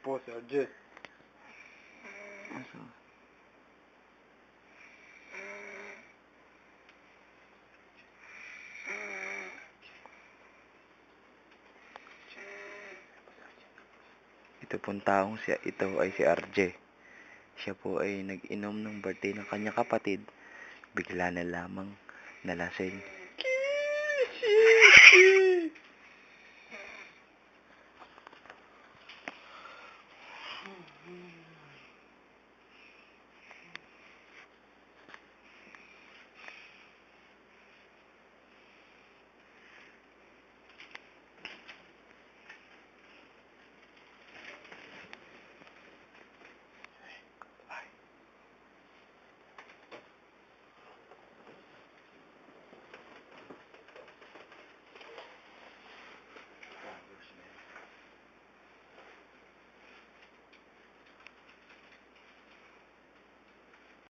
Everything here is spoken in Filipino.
po si RJ. Aso. Ito pong taong ito ay si RJ. Siya po ay nag-inom ng birthday ng kanyang kapatid. Bigla na lamang nalasing.